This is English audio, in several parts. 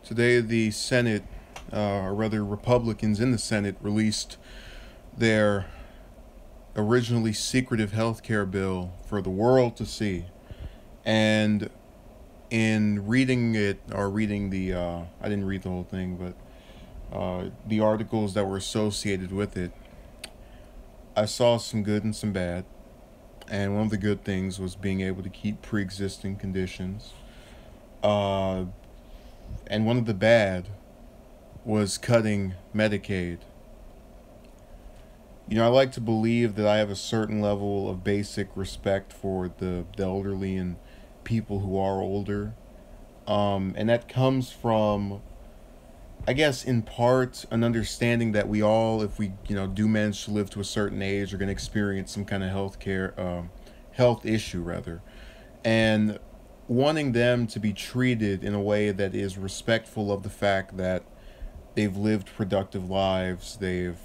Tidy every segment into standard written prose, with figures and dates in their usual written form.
Today, the Senate, or rather Republicans in the Senate, released their originally secretive health care bill for the world to see. And in reading it, or reading I didn't read the whole thing, but the articles that were associated with it, I saw some good and some bad. And one of the good things was being able to keep pre existing conditions. Uh, and one of the bad was cutting Medicaid. I like to believe that I have a certain level of basic respect for the elderly and people who are older. And that comes from, I guess, in part, an understanding that we all, if we, do manage to live to a certain age, are going to experience some kind of health issue, rather. And wanting them to be treated in a way that is respectful of the fact that they've lived productive lives, they've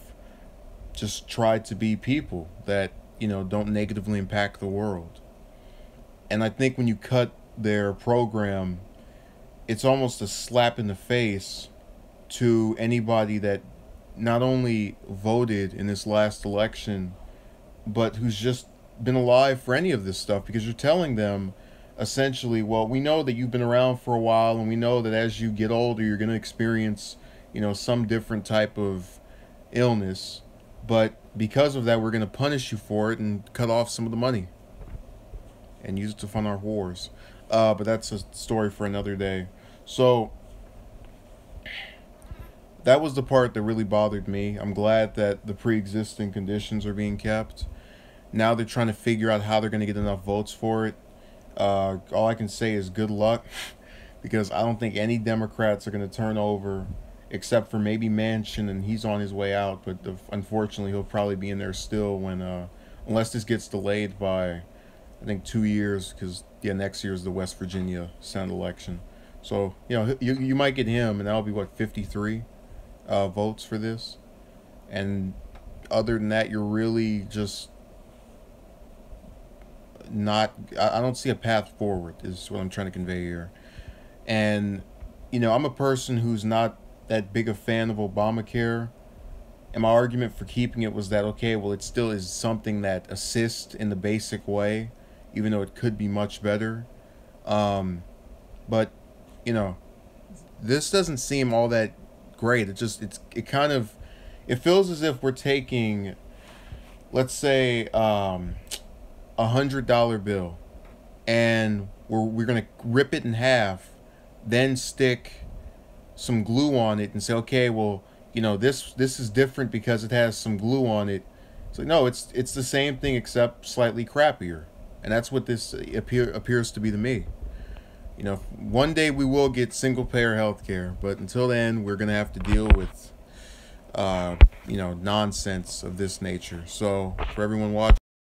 just tried to be people that, don't negatively impact the world. And I think when you cut their program, it's almost a slap in the face to anybody that not only voted in this last election, but who's just been alive for any of this stuff, because you're telling them essentially, well, we know that you've been around for a while, and we know that as you get older, you're going to experience, some different type of illness. But because of that, we're going to punish you for it and cut off some of the money and use it to fund our wars. But that's a story for another day. So that was the part that really bothered me. I'm glad that the pre-existing conditions are being kept. Now they're trying to figure out how they're going to get enough votes for it. All I can say is good luck, because I don't think any Democrats are going to turn over, except for maybe Manchin, and he's on his way out. But unfortunately, he'll probably be in there still unless this gets delayed by, I think, 2 years, because next year is the West Virginia Senate election. So you might get him, and that'll be 53 votes for this. And other than that, you're really just not. I don't see a path forward, is what I'm trying to convey here. And I'm a person who's not that big a fan of Obamacare, and my argument for keeping it was that, okay, well, it still is something that assists in the basic way, even though it could be much better. But this doesn't seem all that great. It feels as if we're taking, let's say, $100 bill, and we're gonna rip it in half, then stick some glue on it and say, okay, well, this is different because it has some glue on it. So no, it's the same thing except slightly crappier, and that's what this appears to be to me. One day we will get single payer health care, but until then, we're gonna have to deal with nonsense of this nature. So for everyone watching,